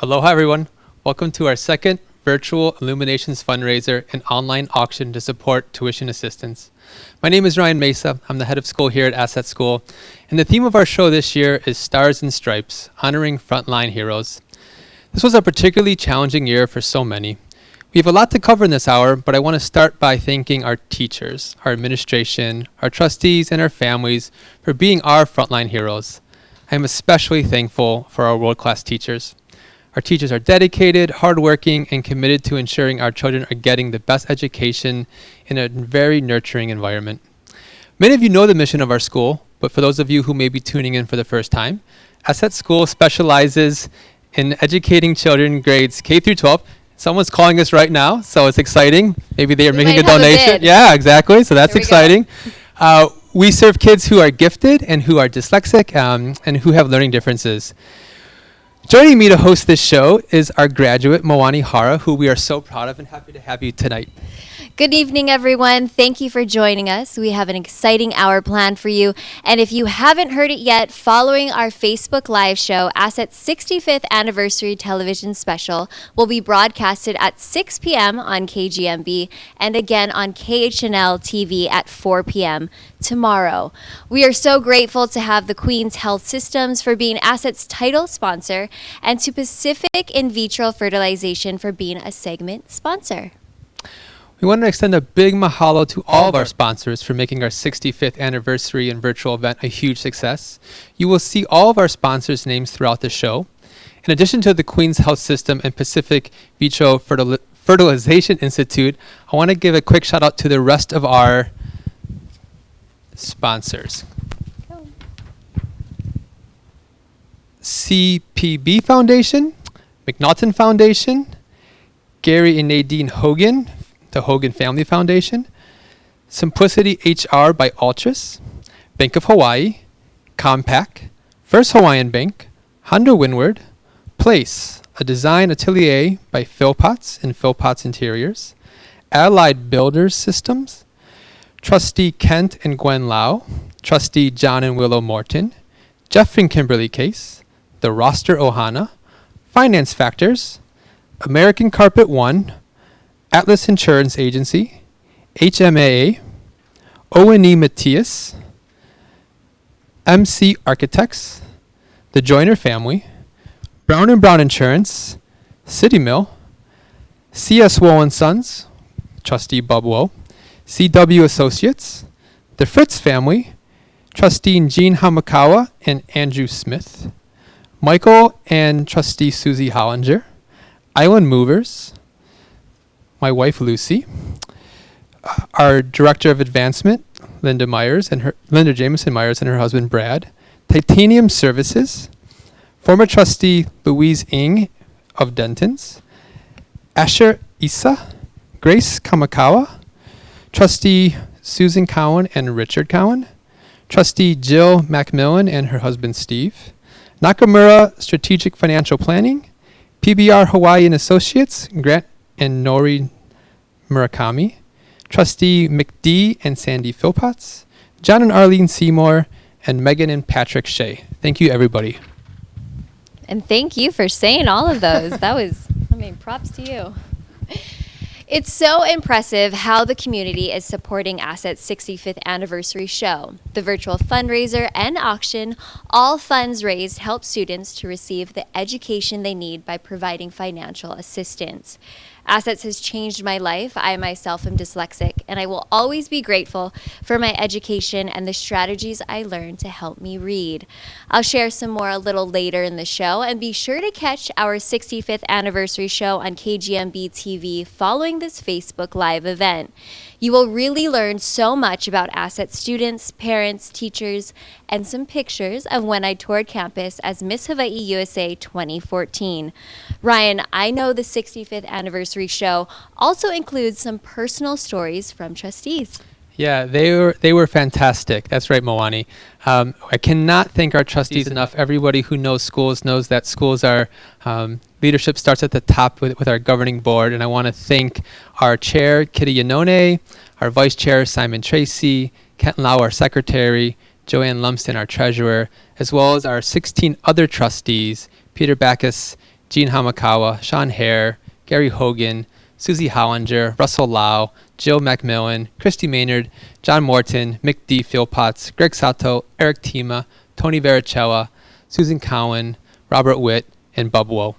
Aloha everyone. Welcome to our second virtual Illuminations fundraiser and online auction to support tuition assistance. My name is Ryan Mesa. I'm the head of school here at Asset School. And the theme of our show this year is Stars and Stripes, honoring frontline heroes. This was a particularly challenging year for so many. We have a lot to cover in this hour, but I want to start by thanking our teachers, our administration, our trustees, and our families for being our frontline heroes. I am especially thankful for our world-class teachers. Our teachers are dedicated, hardworking, and committed to ensuring our children are getting the best education in a very nurturing environment. Many of you know the mission of our school, but for those of you who may be tuning in for the first time, Asset School specializes in educating children in grades K through 12. Someone's calling us right now, so it's exciting. Maybe they are making a donation. Yeah, exactly. So that's exciting. We serve kids who are gifted and who are dyslexic and who have learning differences. Joining me to host this show is our graduate, Moani Hara, who we are so proud of and happy to have you tonight. Good evening, everyone. Thank you for joining us. We have an exciting hour planned for you. And if you haven't heard it yet, following our Facebook Live show, Asset's 65th Anniversary Television Special will be broadcasted at 6 p.m. on KGMB and again on KHNL TV at 4 p.m. tomorrow. We are so grateful to have the Queen's Health Systems for being Asset's title sponsor and to Pacific In Vitro Fertilization for being a segment sponsor. We want to extend a big mahalo to all of our sponsors for making our 65th anniversary and virtual event a huge success. You will see all of our sponsors' names throughout the show. In addition to the Queen's Health System and Pacific Vitro Fertilization Institute, I want to give a quick shout out to the rest of our sponsors. CPB Foundation, McNaughton Foundation, Gary and Nadine Hogan, the Hogan Family Foundation, Simplicity HR by Altris, Bank of Hawaii, Compaq, First Hawaiian Bank, Honda Windward, Place, a design atelier by Philpotts and Philpotts Interiors, Allied Builders Systems, Trustee Kent and Gwen Lau, Trustee John and Willow Morton, Jeff and Kimberly Case, The Roster Ohana, Finance Factors, American Carpet One, Atlas Insurance Agency, HMAA, O&E Matthias, MC Architects, The Joyner Family, Brown & Brown Insurance, City Mill, CS Woe & Sons, Trustee Bub Woe, CW Associates, The Fritz Family, Trustee Jean Hamakawa and Andrew Smith, Michael and Trustee Susie Hollinger, Island Movers, my wife Lucy, our Director of Advancement, Linda Jameson Myers and her husband Brad, Titanium Services, former Trustee Louise Ng of Denton's, Asher Issa, Grace Kamakawa, Trustee Susan Cowan and Richard Cowan, Trustee Jill MacMillan and her husband Steve, Nakamura Strategic Financial Planning, PBR Hawaii and Associates, Grant and Nori Murakami, Trustee McD and Sandi Philpotts, John and Arlene Seymour, and Megan and Patrick Shea. Thank you, everybody. And thank you for saying all of those. Props to you. It's so impressive how the community is supporting Asset's 65th anniversary show. The virtual fundraiser and auction, all funds raised help students to receive the education they need by providing financial assistance. Assets has changed my life. I myself am dyslexic, and I will always be grateful for my education and the strategies I learned to help me read. I'll share some more a little later in the show, and be sure to catch our 65th anniversary show on KGMB TV following this Facebook Live event. You will really learn so much about Asset students, parents, teachers, and some pictures of when I toured campus as Miss Hawaii USA 2014. Ryan, I know the 65th anniversary show also includes some personal stories from trustees. Yeah, they were fantastic. That's right, Moani. I cannot thank our trustees enough. Everybody who knows schools knows that schools are leadership starts at the top with our governing board, and I want to thank our chair, Kitty Yanone, our vice chair, Simon Tracy, Kent Lau, our secretary, Joanne Lumsden, our treasurer, as well as our 16 other trustees, Peter Backus, Jean Hamakawa, Sean Hare, Gary Hogan, Susie Hollinger, Russell Lau, Jill MacMillan, Christy Maynard, John Morton, Mick D. Philpotts, Greg Sato, Eric Tima, Tony Vericella, Susan Cowan, Robert Witt, and Bub Woe.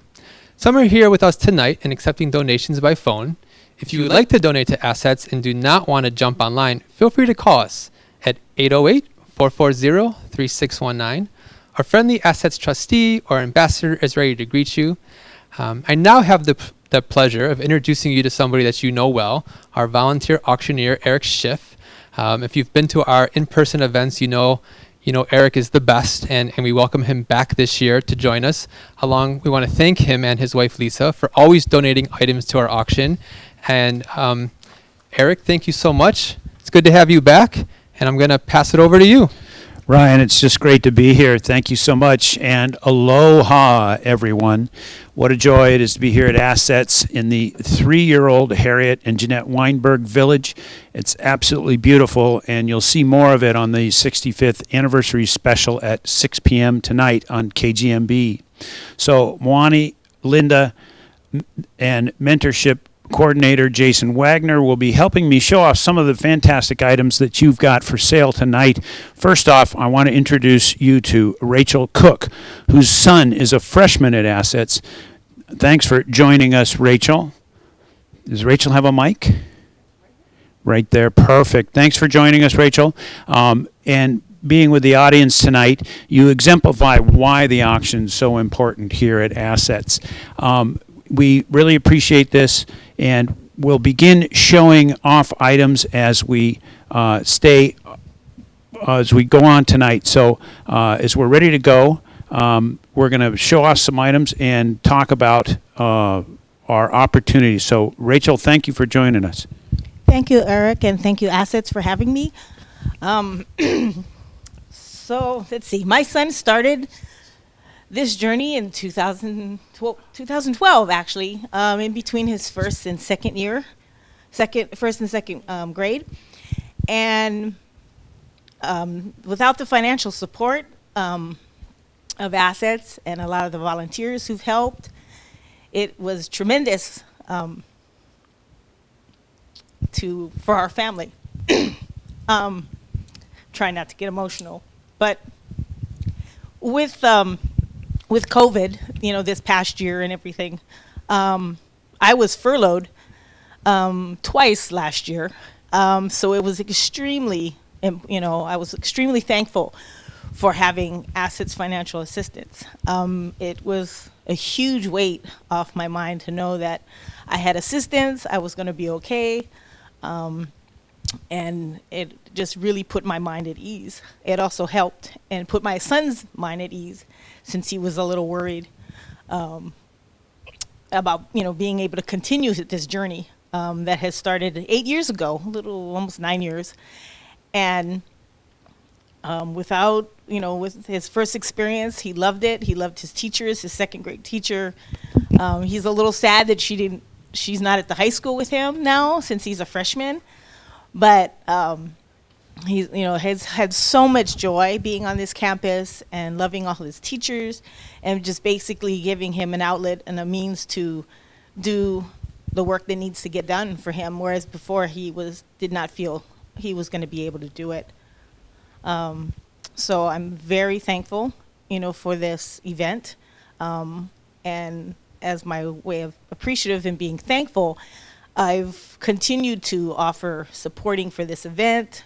Some are here with us tonight and accepting donations by phone. If you would like to donate to Assets and do not want to jump online, feel free to call us at 808-440-3619. Our friendly Assets trustee or ambassador is ready to greet you. I now have the pleasure of introducing you to somebody that you know well, our volunteer auctioneer, Eric Schiff. If you've been to our in-person events, you know Eric is the best, and we welcome him back this year to join us. We want to thank him and his wife, Lisa, for always donating items to our auction. And Eric, thank you so much. It's good to have you back, and I'm going to pass it over to you. Ryan, it's just great to be here. Thank you so much. And aloha, everyone. What a joy it is to be here at Assets in the 3-year-old Harriet and Jeanette Weinberg Village. It's absolutely beautiful, and you'll see more of it on the 65th anniversary special at 6 p.m. tonight on KGMB. So Moani, Linda, and Mentorship Coordinator Jason Wagner will be helping me show off some of the fantastic items that you've got for sale tonight. First off, I want to introduce you to Rachael Cook, whose son is a freshman at Assets. Thanks for joining us, Rachael. Does Rachael have a mic? Right there. Perfect. Thanks for joining us, Rachael. And being with the audience tonight, you exemplify why the auction is so important here at Assets. We really appreciate this, and we'll begin showing off items as we go on tonight. So as we're ready to go, we're going to show off some items and talk about our opportunities. So Rachael, thank you for joining us. Thank you, Eric, and thank you, Assets, for having me. So let's see. My son started this journey in 2012, actually, in between his first and second grade. And without the financial support of Assets and a lot of the volunteers who've helped, it was tremendous for our family. Try not to get emotional, but with COVID, this past year and everything, I was furloughed twice last year. So it was extremely, I was extremely thankful for having Assets financial assistance. It was a huge weight off my mind to know that I had assistance, I was going to be okay, and it just really put my mind at ease. It also helped and put my son's mind at ease, since he was a little worried about being able to continue this journey that has started 8 years ago, almost 9 years, and with his first experience, he loved it. He loved his teachers, his second grade teacher. He's a little sad that she's not at the high school with him now, since he's a freshman, but he has had so much joy being on this campus and loving all his teachers, and just basically giving him an outlet and a means to do the work that needs to get done for him, whereas before he did not feel he was going to be able to do it. So I'm very thankful, for this event, and as my way of appreciative and being thankful, I've continued to offer supporting for this event,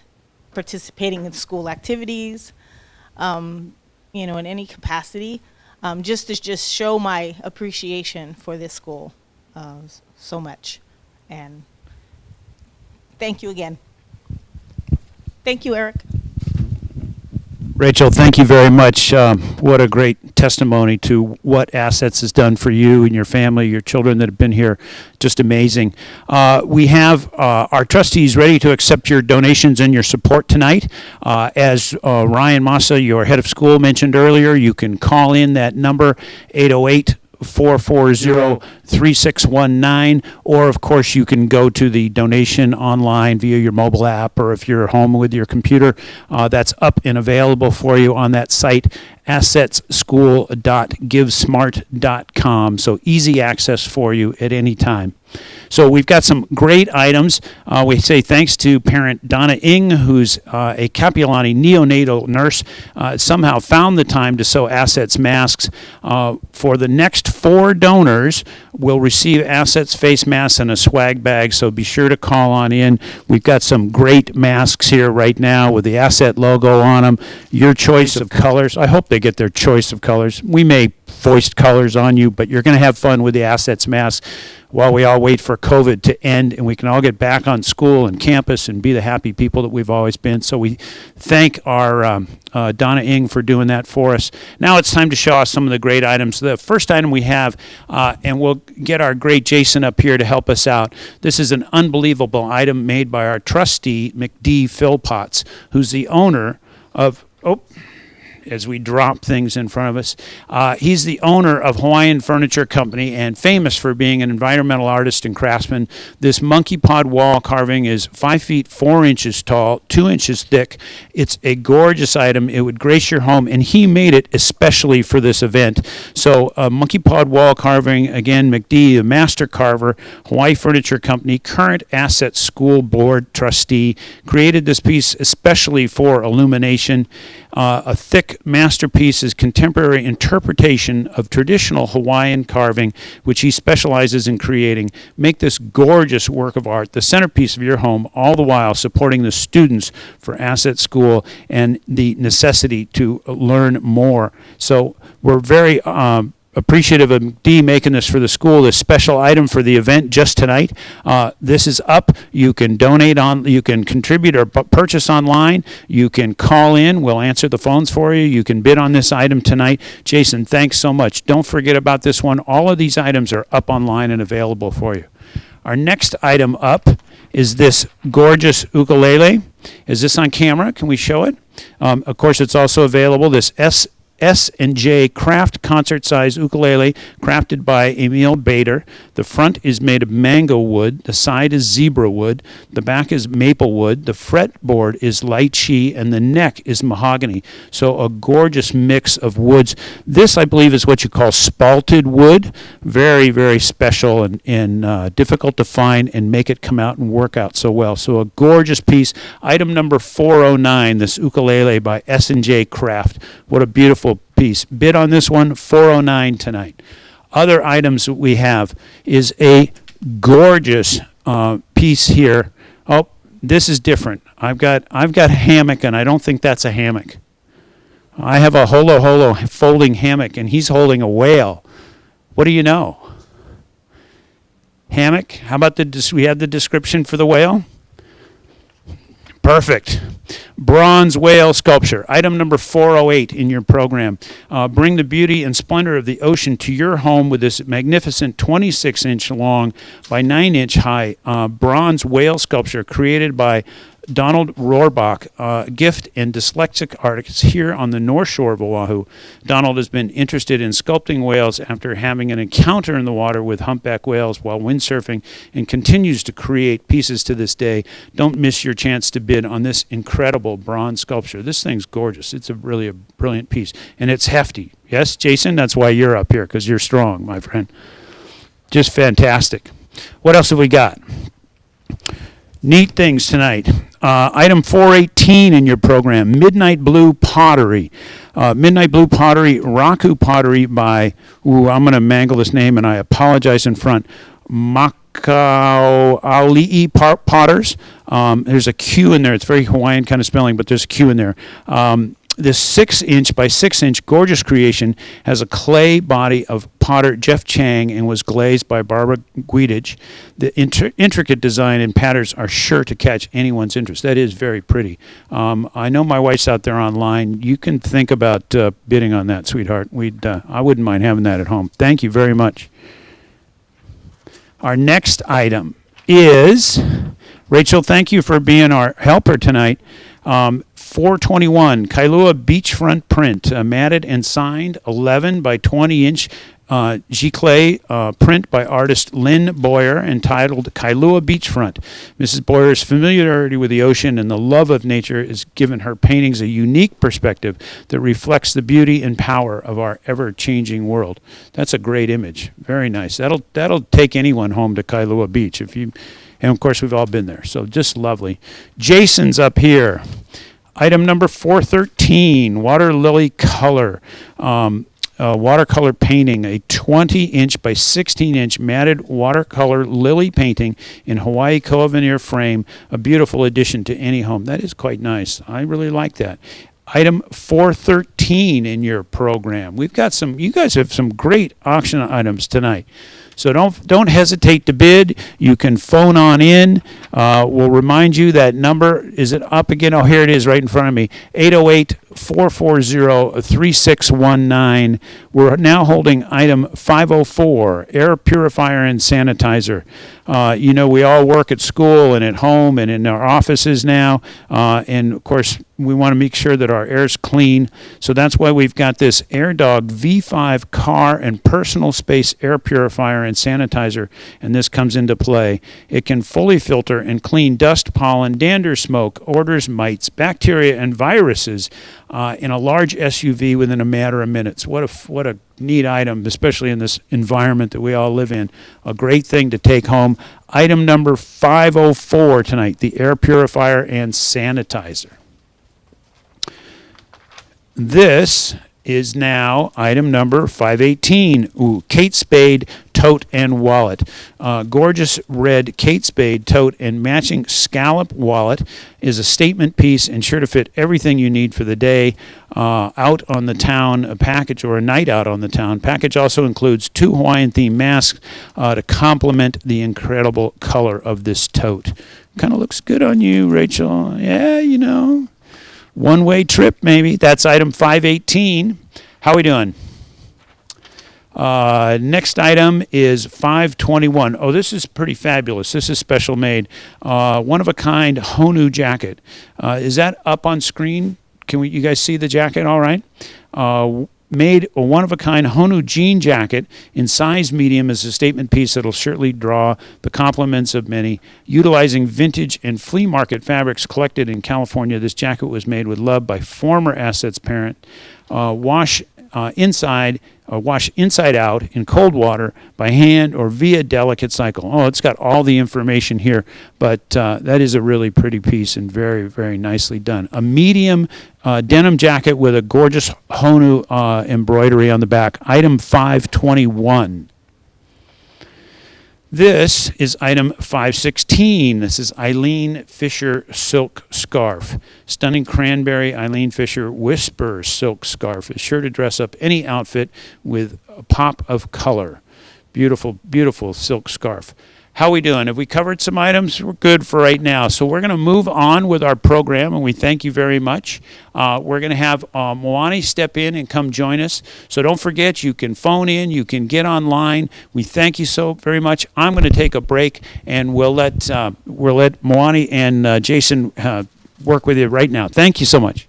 participating in school activities, in any capacity, just to show my appreciation for this school so much. And thank you again. Thank you, Eric. Rachael, thank you very much. What a great testimony to what Assets has done for you and your family, your children that have been here. Just amazing. We have our trustees ready to accept your donations and your support tonight. As Ryan Masa, your head of school, mentioned earlier, you can call in that number, 808 440-3619, or of course you can go to the donation online via your mobile app, or if you're home with your computer, that's up and available for you on that site, assetschool.givesmart.com. So easy access for you at any time. So we've got some great items. We say thanks to parent Donna Ing, who's a Capilani neonatal nurse, somehow found the time to sew Assets masks. For the next 4 donors, will receive Assets face masks and a swag bag, so be sure to call on in. We've got some great masks here right now with the Asset logo on them. Your choice of colors. I hope they get their choice of colors. We may foist colors on you, but you're going to have fun with the Assets mask while we all wait for COVID to end and we can all get back on school and campus and be the happy people that we've always been. So we thank our Donna Ing for doing that for us. Now it's time to show off some of the great items. The first item we have, and we'll get our great Jason up here to help us out. This is an unbelievable item made by our trustee, McD Philpotts, who's the owner of, as we drop things in front of us. He's the owner of Hawaiian Furniture Company and famous for being an environmental artist and craftsman. This monkey pod wall carving is 5 feet 4 inches tall, 2 inches thick. It's a gorgeous item. It would grace your home, and he made it especially for this event. So monkey pod wall carving, again, McD, a master carver, Hawaii Furniture Company, current Asset School Board trustee, created this piece especially for Illumination. A thick masterpiece is contemporary interpretation of traditional Hawaiian carving, which he specializes in creating. Make this gorgeous work of art the centerpiece of your home, all the while supporting the students for Asset School and the necessity to learn more. So we're very appreciative of Dee making this for the school, this special item for the event just tonight. This is up. You can donate you can contribute or purchase online. You can call in. We'll answer the phones for you. You can bid on this item tonight. Jason, thanks so much. Don't forget about this one. All of these items are up online and available for you. Our next item up is this gorgeous ukulele. Is this on camera? Can we show it? Of course, it's also available. This S&J Craft concert-size ukulele crafted by Emil Bader. The front is made of mango wood. The side is zebra wood. The back is maple wood. The fretboard is lychee, and the neck is mahogany. So a gorgeous mix of woods. This, I believe, is what you call spalted wood. Very, very special and difficult to find and make it come out and work out so well. So a gorgeous piece. Item number 409, this ukulele by S&J Craft. What a beautiful piece. Bid on this one, 409 tonight. Other items that we have is a gorgeous piece here. Oh, this is different. I've got a hammock, and I don't think that's a hammock. I have a holo folding hammock, and he's holding a whale. What do you know? Hammock? How about we have the description for the whale? Perfect. Bronze whale sculpture. Item number 408 in your program. Bring the beauty and splendor of the ocean to your home with this magnificent 26-inch long by 9-inch high bronze whale sculpture created by Donald Rohrbach, gift and dyslexic artist here on the North Shore of Oahu. Donald has been interested in sculpting whales after having an encounter in the water with humpback whales while windsurfing and continues to create pieces to this day. Don't miss your chance to bid on this incredible bronze sculpture. This thing's gorgeous. It's really a brilliant piece, and it's hefty. Yes, Jason? That's why you're up here, because you're strong, my friend. Just fantastic. What else have we got? Neat things tonight. Item 418 in your program, Midnight Blue Pottery. Midnight Blue Pottery, Raku Pottery by, I'm going to mangle this name and I apologize in front, Makauali'i Potters. There's a Q in there. It's very Hawaiian kind of spelling, but there's a Q in there. This 6-inch by 6-inch gorgeous creation has a clay body of potter Jeff Chang and was glazed by Barbara Guidage. The intricate design and patterns are sure to catch anyone's interest. That is very pretty. I know my wife's out there online. You can think about bidding on that, sweetheart. I wouldn't mind having that at home. Thank you very much. Our next item is, Rachel, thank you for being our helper tonight. 421 Kailua beachfront print, matted and signed, 11 by 20 inch Giclée print by artist Lynn Boyer entitled Kailua Beachfront. Mrs. Boyer's familiarity with the ocean and the love of nature has given her paintings a unique perspective that reflects the beauty and power of our ever-changing world. That's a great image. Very nice. That'll take anyone home to Kailua Beach. And of course, we've all been there. So just lovely. Jason's up here. Item number 413, Water Lily Color. Watercolor painting, a 20-inch by 16-inch matted watercolor lily painting in Hawaii koa veneer frame, a beautiful addition to any home. That is quite nice. I really like that. Item 413 in your program. We've got you guys have some great auction items tonight. So don't hesitate to bid. You can phone on in. We'll remind you that number, is it up again? Oh, here it is right in front of me, 808-440-3619. We're now holding item 504, air purifier and sanitizer. We all work at school and at home and in our offices now. And, of course, we want to make sure that our air's clean. So that's why we've got this AirDog V5 car and personal space air purifier and sanitizer, and this comes into play. It can fully filter and clean dust, pollen, dander, smoke, odors, mites, bacteria, and viruses in a large SUV within a matter of minutes. What a neat item, especially in this environment that we all live in. A great thing to take home. Item number 504 tonight, the air purifier and sanitizer. This is now item number 518. Kate Spade tote and wallet. Gorgeous red Kate Spade tote and matching scallop wallet is a statement piece and sure to fit everything you need for the day out on the town, a package, or a night out on the town. Package also includes 2 Hawaiian-themed masks to complement the incredible color of this tote. Kind of looks good on you, Rachel. Yeah, one-way trip, maybe. That's item 518. How we doing? Next item is 521. Oh, this is pretty fabulous. This is special made. One-of-a-kind Honu Jacket. Is that up on screen? You guys see the jacket all right? Made a one-of-a-kind Honu jean jacket in size medium as a statement piece that'll certainly draw the compliments of many. Utilizing vintage and flea market fabrics collected in California, this jacket was made with love by former Assets parent. Wash inside out in cold water by hand or via delicate cycle. Oh, it's got all the information here, but that is a really pretty piece and very, very nicely done. A medium denim jacket with a gorgeous Honu embroidery on the back. Item 521. This is item 516. This is Eileen Fisher silk scarf. Stunning cranberry Eileen Fisher Whisper silk scarf is sure to dress up any outfit with a pop of color. Beautiful, beautiful silk scarf. How we doing? Have we covered some items? We're good for right now. So we're going to move on with our program, and we thank you very much. We're going to have Moani step in and come join us. So don't forget, you can phone in, you can get online. We thank you so very much. I'm going to take a break, and we'll let Moani and Jason work with you right now. Thank you so much.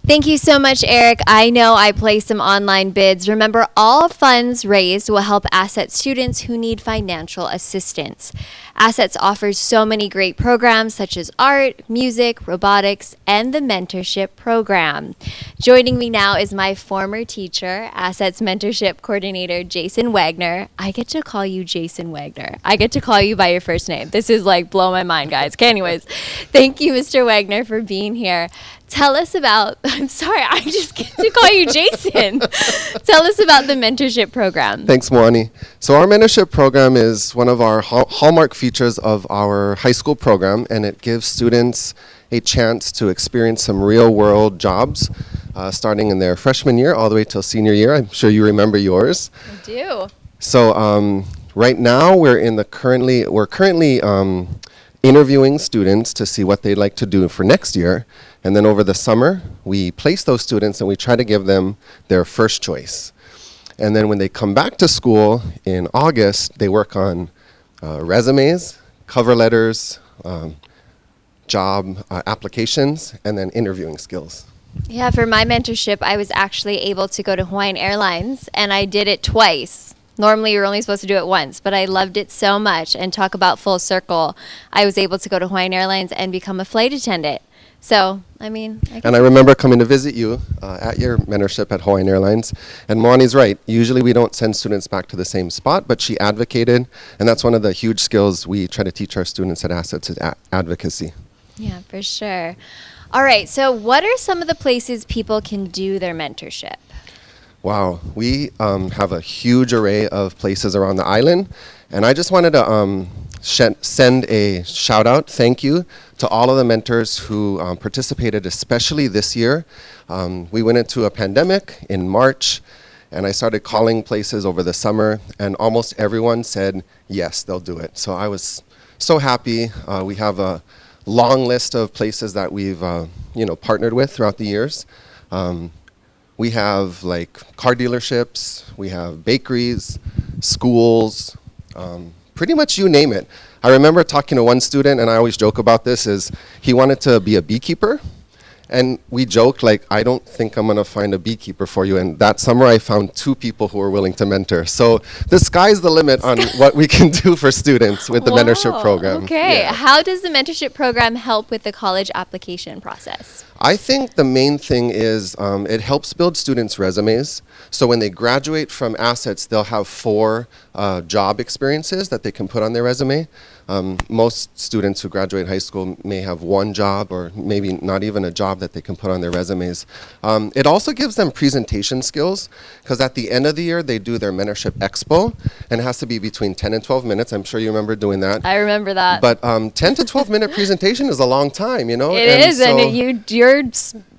Thank you so much, Eric. I know I placed some online bids. Remember, all funds raised will help Asset students who need financial assistance. Assets offers so many great programs such as art, music, robotics, and the mentorship program. Joining me now is my former teacher, Assets mentorship coordinator, Jason Wagner. I get to call you Jason Wagner. I get to call you by your first name. This is like blow my mind, guys. Okay, anyways, thank you, Mr. Wagner, for being here. Tell us about, I'm sorry, I just get to call you Jason. Tell us about the mentorship program. Thanks, Moani. So our mentorship program is one of our hallmark features of our high school program, and it gives students a chance to experience some real-world jobs, starting in their freshman year all the way till senior year. I'm sure you remember yours. I do. So right now we're currently interviewing students to see what they'd like to do for next year. And then over the summer, we place those students and we try to give them their first choice. And then when they come back to school in August, they work on resumes, cover letters, job applications, and then interviewing skills. Yeah, for my mentorship, I was actually able to go to Hawaiian Airlines, and I did it twice. Normally, you're only supposed to do it once, but I loved it so much. And talk about full circle, I was able to go to Hawaiian Airlines and become a flight attendant. So, I mean, And I remember coming to visit you at your mentorship at Hawaiian Airlines. And Moani's right. Usually we don't send students back to the same spot, but she advocated. And that's one of the huge skills we try to teach our students at Assets is advocacy. Yeah, for sure. All right, so what are some of the places people can do their mentorship? Wow, we have a huge array of places around the island, and I just wanted to send a shout out, thank you, to all of the mentors who participated, especially this year. We went into a pandemic in March, and I started calling places over the summer, and almost everyone said, yes, they'll do it. So I was so happy. We have a long list of places that we've partnered with throughout the years. We have like car dealerships, we have bakeries, schools, pretty much you name it. I remember talking to one student, and I always joke about this, is he wanted to be a beekeeper. And we joked, like, I don't think I'm going to find a beekeeper for you. And that summer, I found 2 people who were willing to mentor. So the sky's the limit on what we can do for students with the mentorship program. Okay. Yeah. How does the mentorship program help with the college application process? I think the main thing is it helps build students' resumes. So when they graduate from Assets, they'll have 4 job experiences that they can put on their resume. Most students who graduate high school may have 1 job or maybe not even a job that they can put on their resumes. It also gives them presentation skills, because at the end of the year they do their mentorship expo, and it has to be between 10 and 12 minutes. I'm sure you remember doing that. I remember that. But 10 to 12 minute presentation is a long time, you know? It is, so and your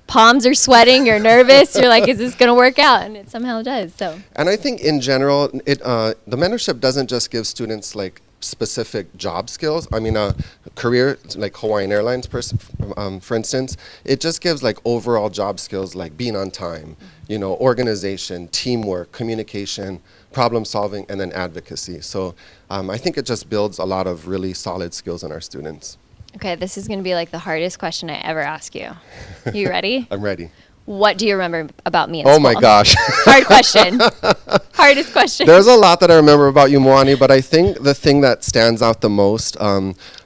palms are sweating, you're nervous, you're like, is this going to work out? And it somehow does. So. And I think in general, the mentorship doesn't just give students like specific job skills. I mean, a career like Hawaiian Airlines, for instance, it just gives like overall job skills like being on time, organization, teamwork, communication, problem solving, and then advocacy. So I think it just builds a lot of really solid skills in our students. Okay, this is going to be like the hardest question I ever ask you. You ready? I'm ready. What do you remember about me in Oh school? my gosh. Hard question. Hardest question. There's a lot that I remember about you, Moani, but I think the thing that stands out the most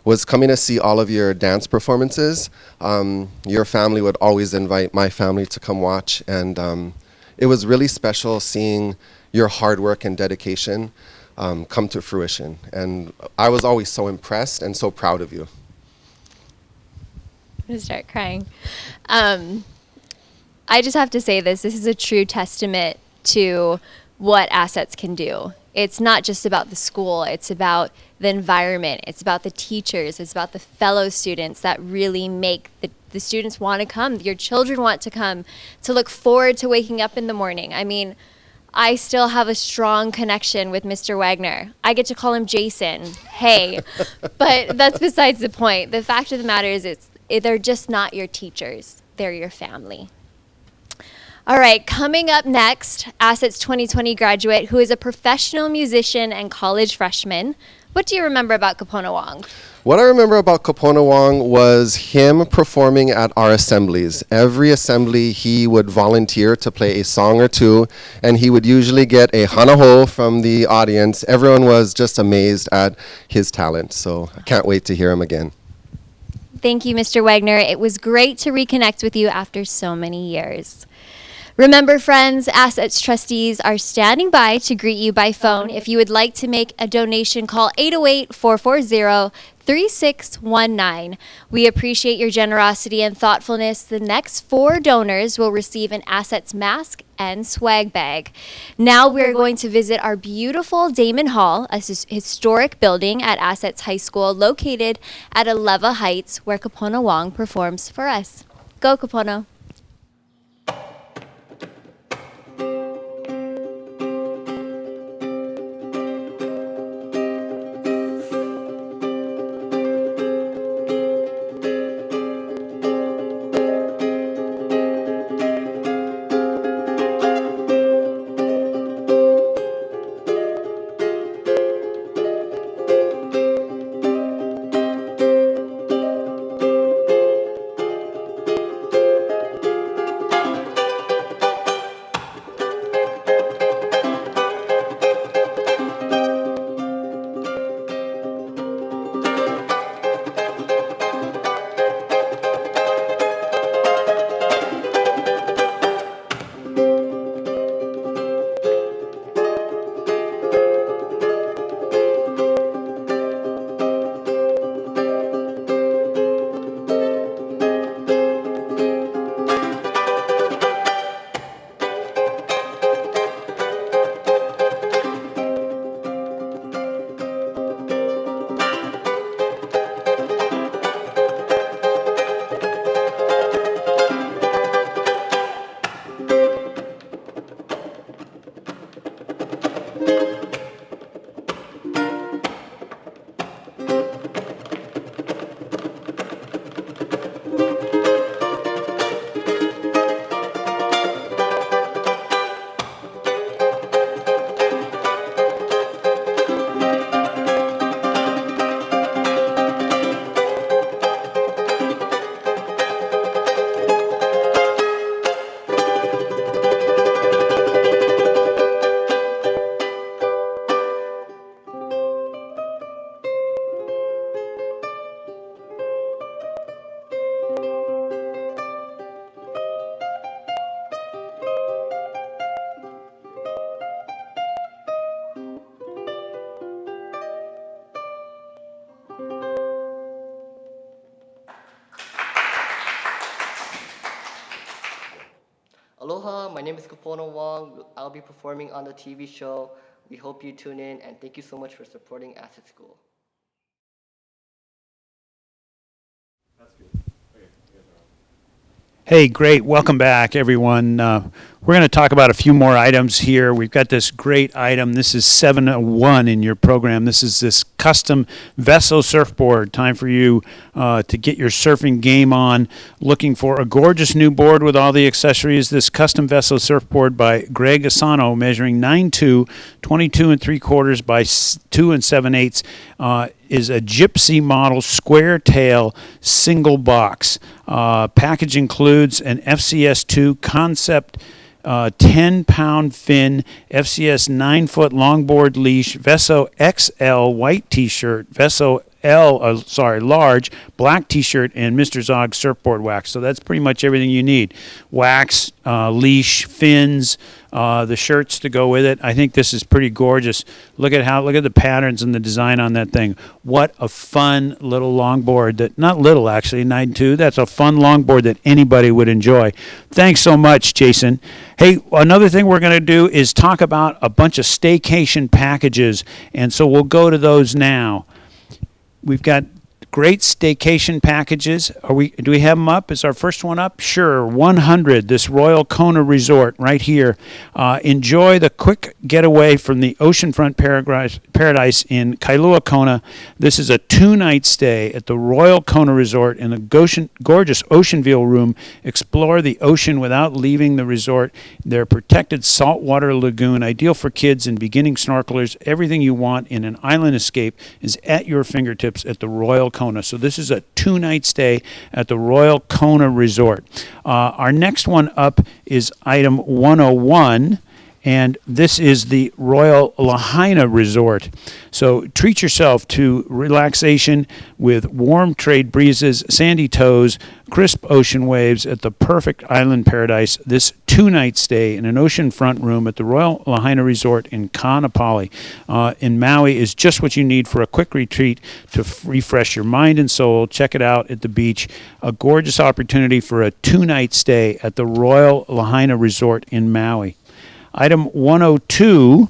was coming to see all of your dance performances. Your family would always invite my family to come watch, and it was really special seeing your hard work and dedication come to fruition. And I was always so impressed and so proud of you. I'm going to start crying. I just have to say this is a true testament to what Assets can do. It's not just about the school, it's about the environment, it's about the teachers, it's about the fellow students that really make the students want to come, your children want to come, to look forward to waking up in the morning. I mean, I still have a strong connection with Mr. Wagner. I get to call him Jason, hey, but that's besides the point. The fact of the matter is they're just not your teachers, they're your family. All right, coming up next, Assets 2020 graduate who is a professional musician and college freshman. What do you remember about Kapono Wong? What I remember about Kapono Wong was him performing at our assemblies. Every assembly he would volunteer to play a song or two, and he would usually get a hanaho from the audience. Everyone was just amazed at his talent, so I can't wait to hear him again. Thank you, Mr. Wagner. It was great to reconnect with you after so many years. Remember, friends, Assets trustees are standing by to greet you by phone. If you would like to make a donation, call 808-440-3619. We appreciate your generosity and thoughtfulness. The next 4 donors will receive an Assets mask and swag bag. Now we're going to visit our beautiful Damon Hall, a historic building at Assets High School located at Aleva Heights, where Kapono Wong performs for us. Go, Kapono. Aloha, my name is Kapono Wong. I'll be performing on the TV show. We hope you tune in, and thank you so much for supporting Asset School. Hey, great. Welcome back, everyone. We're going to talk about a few more items here. We've got this great item. This is 701 in your program. This is this custom vessel surfboard. Time for you to get your surfing game on. Looking for a gorgeous new board with all the accessories. This custom vessel surfboard by Greg Asano, measuring 9'2", 22 3/4 by 2 7/8, is a gypsy model square tail single box. Package includes an FCS2 concept 10-pound fin, FCS 9-foot longboard leash, Veso XL white t-shirt, Veso large black t-shirt, and Mr. Zog surfboard wax. So that's pretty much everything you need. Wax, leash, fins, the shirts to go with it. I think this is pretty gorgeous. Look at the patterns and the design on that thing. What a fun little longboard not little actually, 9'2". That's a fun longboard that anybody would enjoy. Thanks so much, Jason. Hey, another thing we're going to do is talk about a bunch of staycation packages, and so we'll go to those now. We've got great staycation packages. Do we have them up? Is our first one up? Sure. 100, this Royal Kona Resort right here. Enjoy the quick getaway from the oceanfront paradise in Kailua Kona. This is a 2-night stay at the Royal Kona Resort in a gorgeous ocean view room. Explore the ocean without leaving the resort. Their protected saltwater lagoon, ideal for kids and beginning snorkelers. Everything you want in an island escape is at your fingertips at the Royal Kona. So this is a 2-night stay at the Royal Kona Resort. Our next one up is item 101, and this is the Royal Lahaina Resort. So treat yourself to relaxation with warm trade breezes, sandy toes, crisp ocean waves at the perfect island paradise. This 2-night stay in an oceanfront room at the Royal Lahaina Resort in Kaanapali in Maui is just what you need for a quick retreat to refresh your mind and soul. Check it out at the beach. A gorgeous opportunity for a 2-night stay at the Royal Lahaina Resort in Maui. Item 102,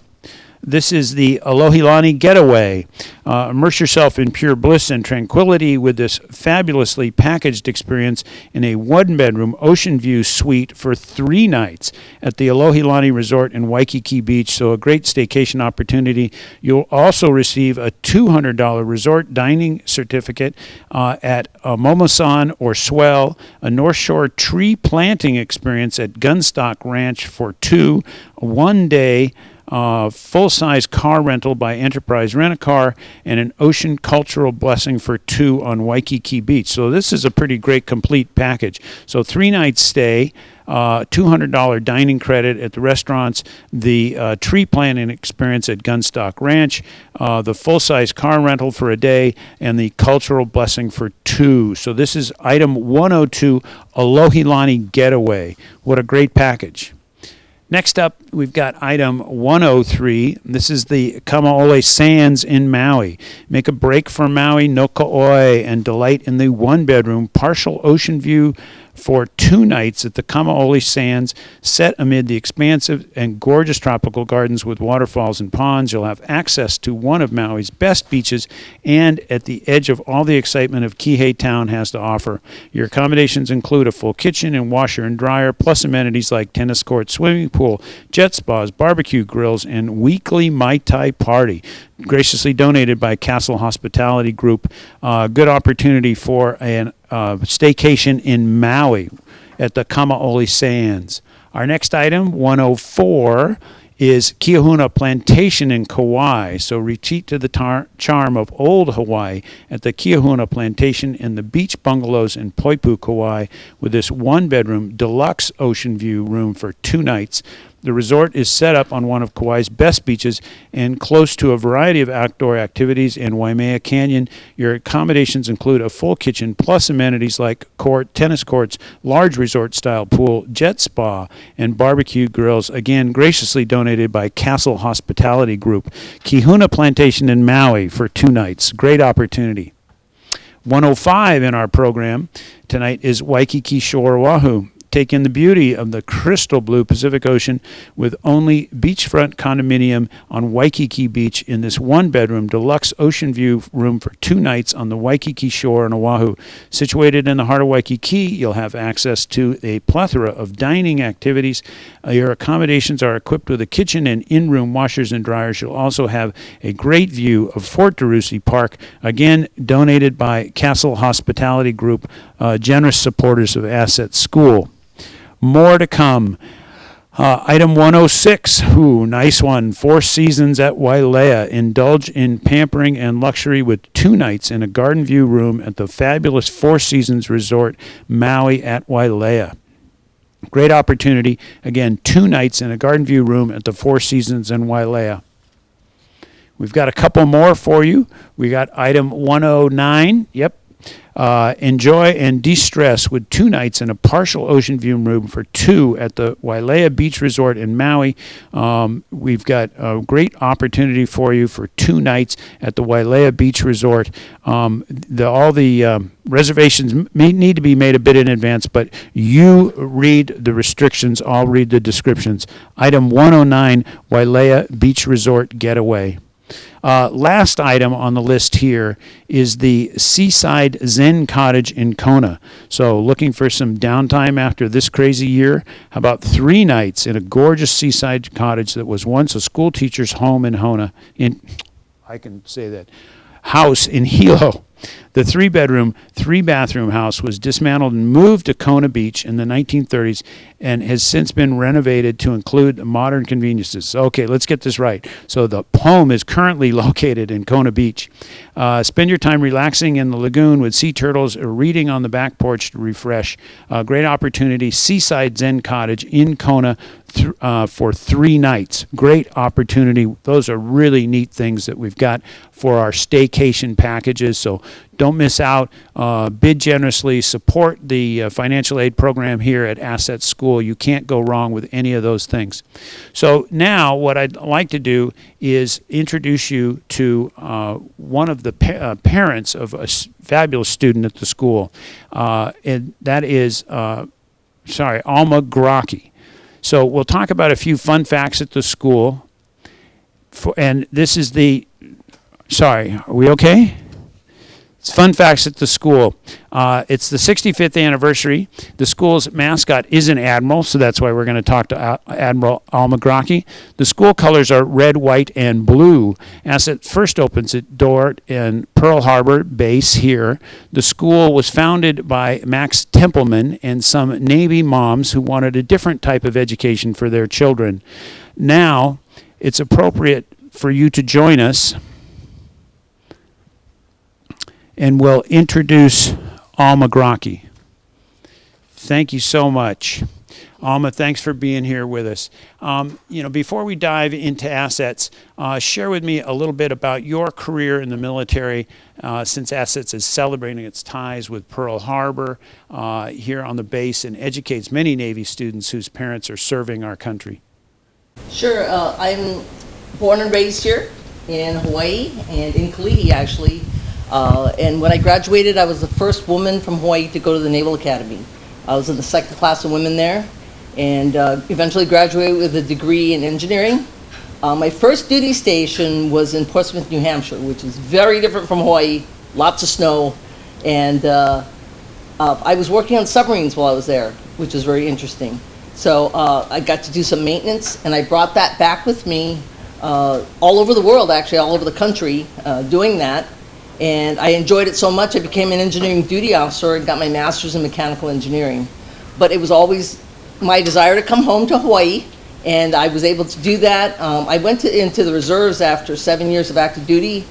this is the Alohilani Getaway. Immerse yourself in pure bliss and tranquility with this fabulously packaged experience in a 1-bedroom ocean view suite for 3 nights at the Alohilani Resort in Waikiki Beach. So a great staycation opportunity. You'll also receive a $200 resort dining certificate at Momosan or Swell, a North Shore tree planting experience at Gunstock Ranch for 2, a 1-day full-size car rental by Enterprise Rent-A-Car, and an ocean cultural blessing for 2 on Waikiki Beach. So this is a pretty great complete package. So 3-night stay, $200 dining credit at the restaurants, the tree planting experience at Gunstock Ranch, the full-size car rental for a day, and the cultural blessing for 2. So this is item 102, Alohilani Getaway. What a great package. Next up, we've got item 103. This is the Kamaole Sands in Maui. Make a break for Maui, no Ka'oi, and delight in the 1-bedroom partial ocean view for 2 nights at the Kamaole Sands, set amid the expansive and gorgeous tropical gardens with waterfalls and ponds. You'll have access to one of Maui's best beaches and at the edge of all the excitement of Kihei Town has to offer. Your accommodations include a full kitchen and washer and dryer, plus amenities like tennis court, swimming pool, jet spas, barbecue grills, and weekly Mai Tai party. Graciously donated by Castle Hospitality Group. Good opportunity for an staycation in Maui at the Kamaole Sands. Our next item, 104, is Kiahuna Plantation in Kauai. So retreat to the charm of old Hawaii at the Kiahuna Plantation in the beach bungalows in Poipu, Kauai, with this 1-bedroom deluxe ocean view room for 2 nights. The resort is set up on one of Kauai's best beaches and close to a variety of outdoor activities in Waimea Canyon. Your accommodations include a full kitchen plus amenities like tennis courts, large resort-style pool, jet spa, and barbecue grills, again graciously donated by Castle Hospitality Group. Kihuna Plantation in Maui for 2 nights. Great opportunity. 105 in our program tonight is Waikiki Shore, Oahu. take in the beauty of the crystal blue Pacific Ocean with only beachfront condominium on Waikiki Beach in this one-bedroom deluxe ocean view room for 2 nights on the Waikiki shore on Oahu. Situated in the heart of Waikiki, you'll have access to a plethora of dining activities. Your accommodations are equipped with a kitchen and in-room washers and dryers. You'll also have a great view of Fort DeRussy Park, again donated by Castle Hospitality Group, generous supporters of Asset School. More to come. Item 106, nice one. 4 Seasons at Wailea. Indulge in pampering and luxury with 2 nights in a garden view room at the fabulous 4 Seasons Resort, Maui at Wailea. Great opportunity. Again, 2 nights in a garden view room at the 4 Seasons in Wailea. We've got a couple more for you. We got item 109. Yep. Enjoy and de-stress with 2 nights in a partial ocean view room for 2 at the Wailea Beach Resort in Maui. We've got a great opportunity for you for 2 nights at the Wailea Beach Resort. All the reservations may need to be made a bit in advance, but you read the restrictions. I'll read the descriptions. Item 109, Wailea Beach Resort Getaway. Last item on the list here is the Seaside Zen Cottage in Kona. So looking for some downtime after this crazy year? How about 3 nights in a gorgeous seaside cottage that was once a school teacher's home in house in Hilo. The 3-bedroom, 3-bathroom house was dismantled and moved to Kona Beach in the 1930s and has since been renovated to include modern conveniences. Okay, let's get this right. So the home is currently located in Kona Beach. Spend your time relaxing in the lagoon with sea turtles or reading on the back porch to refresh. Great opportunity, Seaside Zen Cottage in Kona for 3 nights. Great opportunity. Those are really neat things that we've got for our staycation packages. So don't miss out. Bid generously. Support the financial aid program here at Asset School. You can't go wrong with any of those things. So now what I'd like to do is introduce you to one of the parents of a fabulous student at the school. And that is, Alma Grocki. So we'll talk about a few fun facts at the school. And this is are we okay? It's fun facts at the school. It's the 65th anniversary. The school's mascot is an admiral, so that's why we're going to talk to Admiral Alma Grocki. The school colors are red, white, and blue. Asset first opens its door in Pearl Harbor base here. The school was founded by Max Templeman and some Navy moms who wanted a different type of education for their children. Now, it's appropriate for you to join us, and we'll introduce Alma Grocki. Thank you so much. Alma, thanks for being here with us. Before we dive into assets, share with me a little bit about your career in the military, since Assets is celebrating its ties with Pearl Harbor here on the base and educates many Navy students whose parents are serving our country. Sure. I'm born and raised here in Hawaii and in Kalihi, actually. And when I graduated, I was the first woman from Hawaii to go to the Naval Academy. I was in the 2nd class of women there, and eventually graduated with a degree in engineering. My first duty station was in Portsmouth, New Hampshire, which is very different from Hawaii, lots of snow, and I was working on submarines while I was there, which is very interesting. So I got to do some maintenance, and I brought that back with me all over the world, actually, all over the country, doing that. And I enjoyed it so much, I became an engineering duty officer and got my master's in mechanical engineering. But it was always my desire to come home to Hawaii, and I was able to do that. I went into the reserves after 7 years of active duty,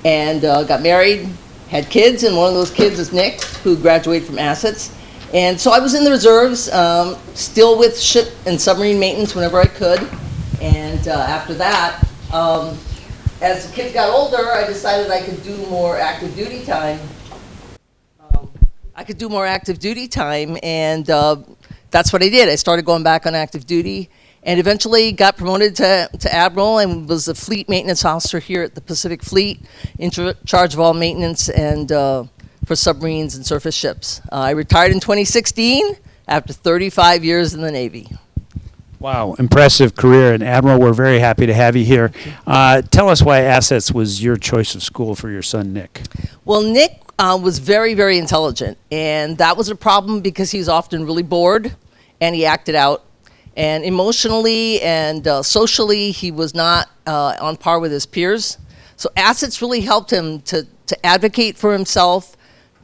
and got married, had kids, and one of those kids is Nick, who graduated from Assets. And so I was in the reserves, still with ship and submarine maintenance whenever I could. And after that, as the kids got older, I decided I could do more active duty time. And that's what I did. I started going back on active duty, and eventually got promoted to Admiral and was a fleet maintenance officer here at the Pacific Fleet, in charge of all maintenance and for submarines and surface ships. I retired in 2016, after 35 years in the Navy. Wow, impressive career. And Admiral, we're very happy to have you here. Tell us why Assets was your choice of school for your son, Nick. Well, Nick was very, very intelligent, and that was a problem because he was often really bored, and he acted out. And emotionally and socially, he was not on par with his peers. So Assets really helped him to advocate for himself,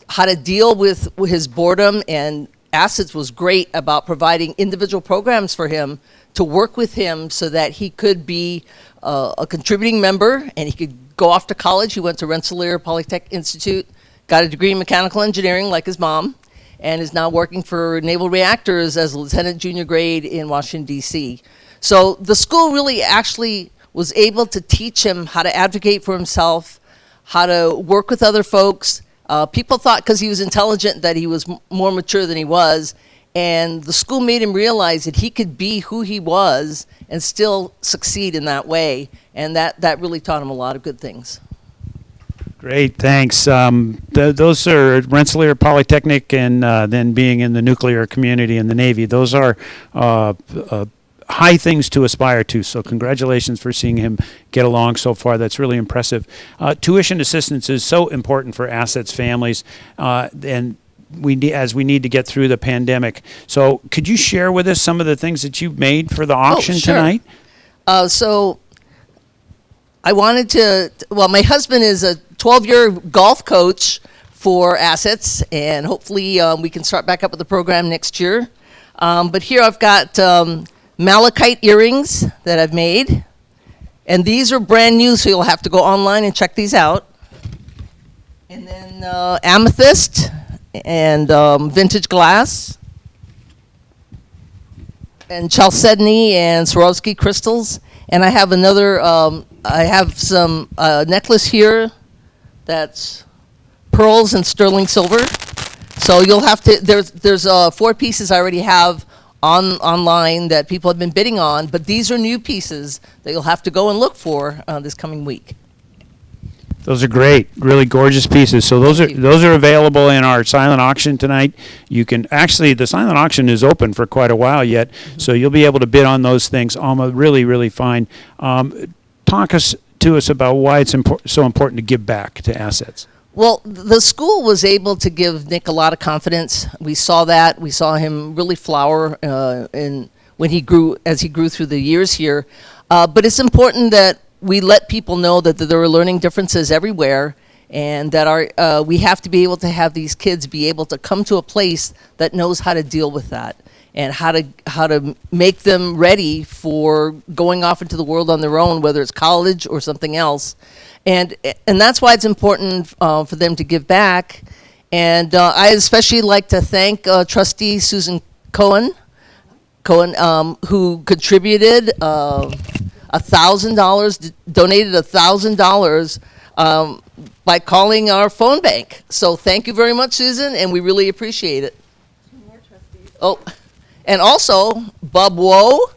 how to deal with his boredom, and Assets was great about providing individual programs for him to work with him so that he could be a contributing member and he could go off to college. He went to Rensselaer Polytech Institute, got a degree in mechanical engineering like his mom, and is now working for Naval Reactors as a lieutenant junior grade in Washington, D.C. So the school really actually was able to teach him how to advocate for himself, how to work with other folks. People thought because he was intelligent that he was more mature than he was, and the school made him realize that he could be who he was and still succeed in that way, and that really taught him a lot of good things. Great, thanks. Those are Rensselaer Polytechnic and then being in the nuclear community in the Navy. Those are high things to aspire to, so congratulations for seeing him get along so far. That's really impressive. Tuition assistance is so important for Assets families, and we need to get through the pandemic. So could you share with us some of the things that you've made for the auction sure. tonight? So I wanted to, well, my husband is a 12-year golf coach for Assets, and hopefully we can start back up with the program next year. But here I've got Malachite earrings that I've made, and these are brand new, so you'll have to go online and check these out. And then amethyst and vintage glass, and chalcedony and Swarovski crystals. And I have another, I have some necklace here that's pearls and sterling silver. So you'll have to, there's 4 pieces I already have online that people have been bidding on, but these are new pieces that you'll have to go and look for this coming week. Those are great, really gorgeous pieces. So those are available in our silent auction tonight. You can actually, the silent auction is open for quite a while yet, so you'll be able to bid on those things. Alma, really, really fine. Talk to us about why it's so important to give back to Assets. Well, the school was able to give Nick a lot of confidence. We saw that. We saw him really flower when he grew, as he grew through the years here. But it's important that we let people know that there are learning differences everywhere, and that we have to be able to have these kids be able to come to a place that knows how to deal with that, and how to make them ready for going off into the world on their own, whether it's college or something else. And that's why it's important for them to give back. And I especially like to thank Trustee Susan Cohen, who contributed $1,000, donated $1,000 by calling our phone bank. So thank you very much, Susan, and we really appreciate it. Oh, and also Bob Woe,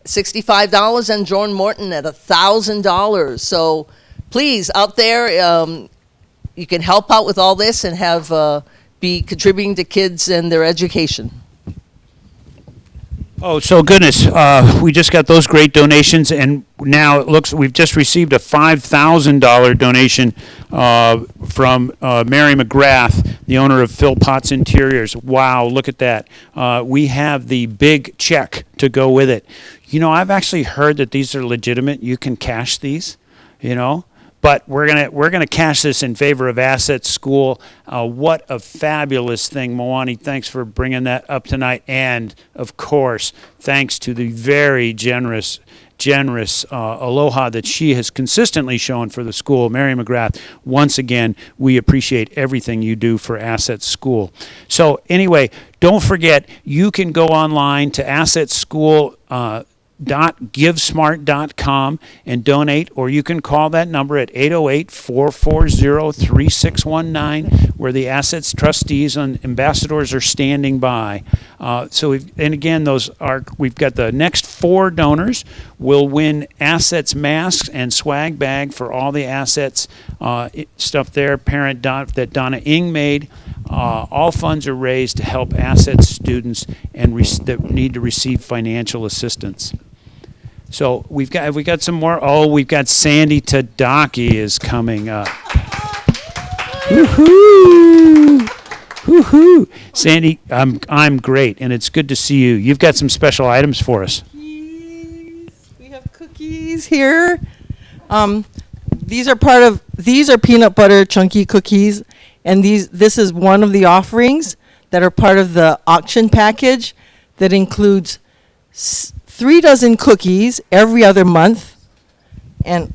$65, and Jordan Morton at $1,000. So please, out there, you can help out with all this and have be contributing to kids and their education. Oh, so goodness, we just got those great donations, and now it looks we've just received a $5,000 donation from Mary McGrath, the owner of Phil Potts Interiors. Wow, look at that. We have the big check to go with it. You know, I've actually heard that these are legitimate. You can cash these, you know. But we're gonna cash this in favor of Assets School. What a fabulous thing, Moani. Thanks for bringing that up tonight, and of course, thanks to the very generous aloha that she has consistently shown for the school, Mary McGrath. Once again, we appreciate everything you do for Assets School. So anyway, don't forget, you can go online to Assets School. .givesmart.com and donate, or you can call that number at 808-440-3619, where the Assets trustees and ambassadors are standing by. We've got the next 4 donors will win Assets masks and swag bag for all the Assets stuff there, that Donna Ing made. All funds are raised to help asset students and that need to receive financial assistance. So we've got some more. Oh, we've got Sandi Tadaki is coming up. Woohoo! Woohoo! Sandi, I'm great, and it's good to see you. You've got some special items for us. We have cookies here. These are peanut butter chunky cookies, and this is one of the offerings that are part of the auction package that includes 3 dozen cookies every other month. And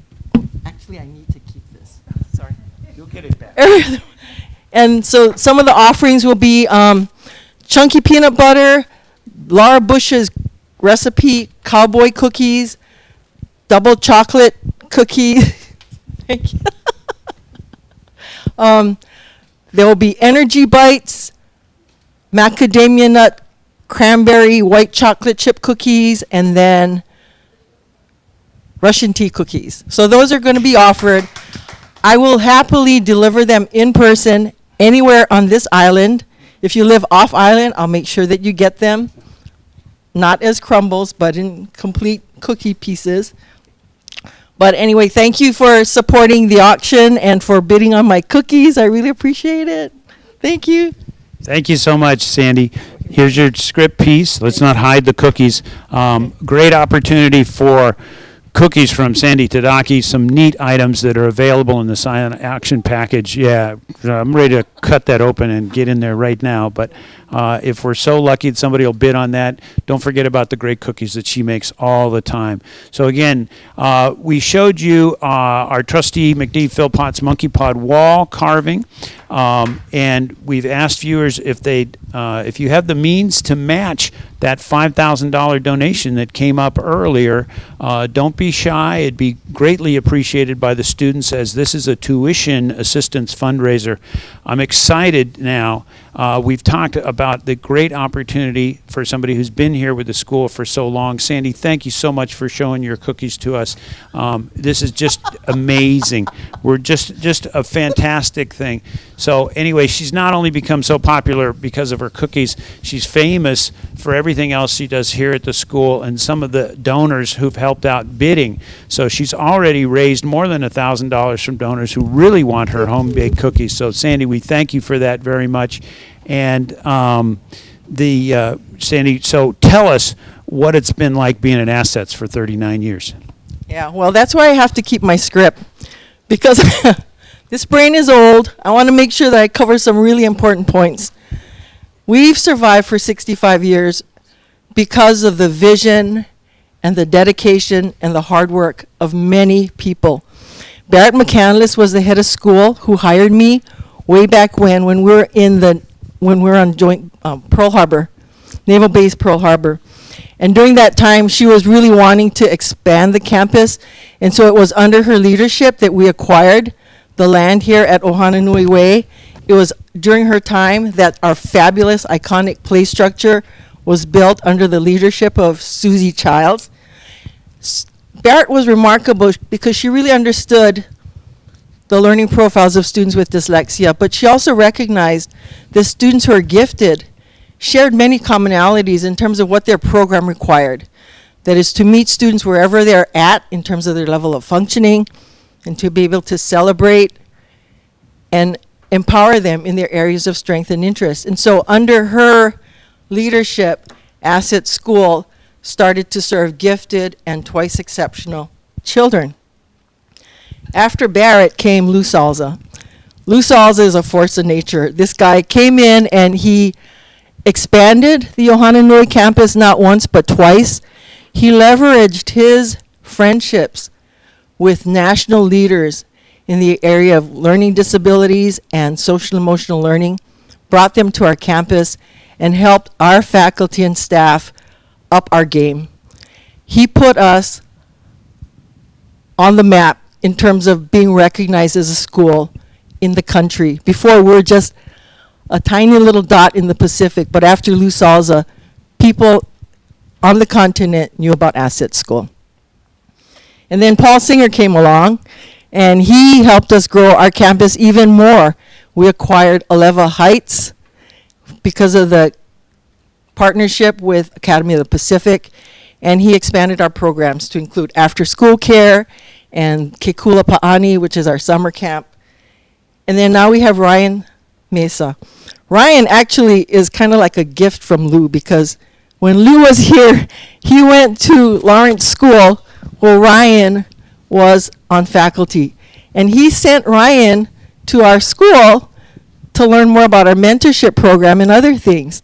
actually, I need to keep this. Sorry. You'll get it back. And so some of the offerings will be chunky peanut butter, Laura Bush's recipe cowboy cookies, double chocolate cookies. Thank you. There will be energy bites, macadamia nut, cranberry, white chocolate chip cookies, and then Russian tea cookies. So those are going to be offered. I will happily deliver them in person anywhere on this island. If you live off island, I'll make sure that you get them, not as crumbles, but in complete cookie pieces. But anyway, thank you for supporting the auction and for bidding on my cookies. I really appreciate it. Thank you. Thank you so much, Sandi. Here's your script piece. Let's not hide the cookies. Great opportunity for cookies from Sandi Tadaki, some neat items that are available in the silent action package. Yeah, I'm ready to cut that open and get in there right now. But if we're so lucky that somebody will bid on that, don't forget about the great cookies that she makes all the time. So again, we showed you our trustee McD Philpott's Monkey Pod wall carving. And we've asked viewers if you have the means to match that $5,000 donation that came up earlier, don't be shy. It'd be greatly appreciated by the students, as this is a tuition assistance fundraiser. I'm excited now. We've talked about the great opportunity for somebody who's been here with the school for so long. Sandi, thank you so much for showing your cookies to us. This is just amazing. We're just a fantastic thing. So anyway, she's not only become so popular because of her cookies, she's famous for everything else she does here at the school and some of the donors who've helped out bidding. So she's already raised more than $1,000 from donors who really want her home-baked cookies. So Sandi, we thank you for that very much. And Sandi, so tell us what it's been like being at Assets for 39 years. Yeah, well, that's why I have to keep my script, because this brain is old. I want to make sure that I cover some really important points. We've survived for 65 years because of the vision and the dedication and the hard work of many people. Barrett McCandless was the head of school who hired me way back when we were on joint Pearl Harbor, Naval Base Pearl Harbor. And during that time, she was really wanting to expand the campus. And so it was under her leadership that we acquired the land here at Ohananui Way. It was during her time that our fabulous, iconic play structure was built under the leadership of Susie Childs. Barrett was remarkable because she really understood the learning profiles of students with dyslexia, but she also recognized that students who are gifted shared many commonalities in terms of what their program required. That is, to meet students wherever they're at in terms of their level of functioning, and to be able to celebrate and empower them in their areas of strength and interest. And so under her leadership, Asset School started to serve gifted and twice exceptional children. After Barrett came Lou Salza. Lou Salza is a force of nature. This guy came in and he expanded the Ohananui campus not once but twice. He leveraged his friendships with national leaders in the area of learning disabilities and social emotional learning, brought them to our campus, and helped our faculty and staff up our game. He put us on the map in terms of being recognized as a school in the country. Before, we were just a tiny little dot in the Pacific, but after Lou Salza, people on the continent knew about Asset School. And then Paul Singer came along, and he helped us grow our campus even more We acquired Aleva Heights because of the partnership with Academy of the Pacific, and he expanded our programs to include after-school care and Kekula Pa'ani, which is our summer camp. And then now we have Ryan Mesa. Ryan actually is kind of like a gift from Lou, because when Lou was here, he went to Lawrence School where Ryan was on faculty. And he sent Ryan to our school to learn more about our mentorship program and other things.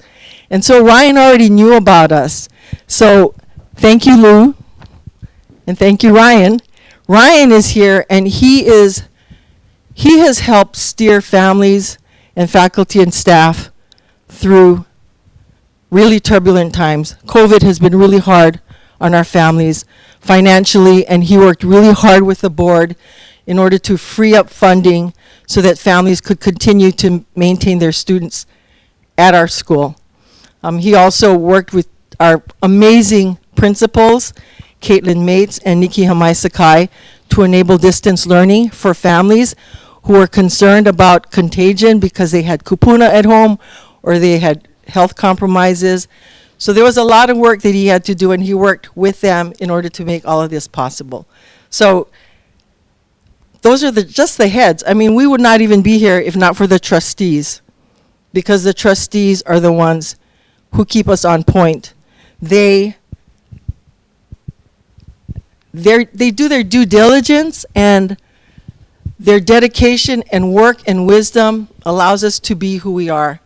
And so Ryan already knew about us. So thank you, Lou, and thank you, Ryan. Ryan is here, and he has helped steer families and faculty and staff through really turbulent times. COVID has been really hard on our families financially, and he worked really hard with the board in order to free up funding so that families could continue to maintain their students at our school. He also worked with our amazing principals, Caitlin Mates and Nikki Hamai Sakai, to enable distance learning for families who were concerned about contagion because they had kupuna at home or they had health compromises. So there was a lot of work that he had to do, and he worked with them in order to make all of this possible. So those are just the heads. I mean, we would not even be here if not for the trustees, because the trustees are the ones who keep us on point. They do their due diligence, and their dedication and work and wisdom allows us to be who we are.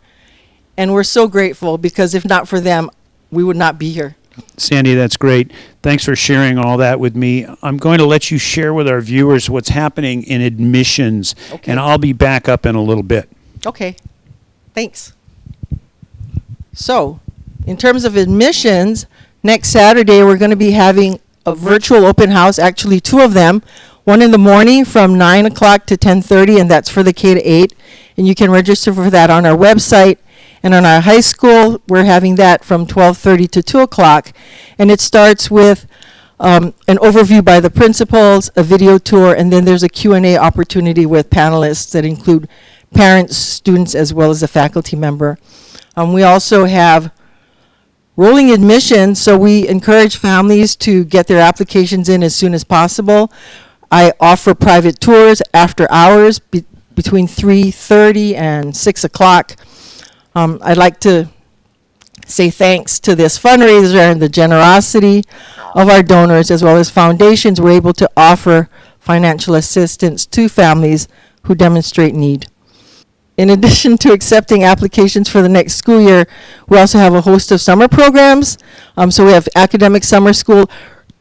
And we're so grateful, because if not for them, we would not be here. Sandi, that's great. Thanks for sharing all that with me. I'm going to let you share with our viewers what's happening in admissions, Okay. and I'll be back up in a little bit. Okay, thanks. So, in terms of admissions, next Saturday we're going to be having a virtual open house, actually two of them, one in the morning from 9 o'clock to 10:30, and that's for the K to 8. And you can register for that on our website. And on our high school, we're having that from 12:30 to 2 o'clock. And it starts with an overview by the principals, a video tour, and then there's a Q&A opportunity with panelists that include parents, students, as well as a faculty member. We also have rolling admissions, so we encourage families to get their applications in as soon as possible. I offer private tours after hours between 3:30 and 6 o'clock. I'd like to say thanks to this fundraiser and the generosity of our donors, as well as foundations. We're able to offer financial assistance to families who demonstrate need. In addition to accepting applications for the next school year, we also have a host of summer programs. So we have academic summer school.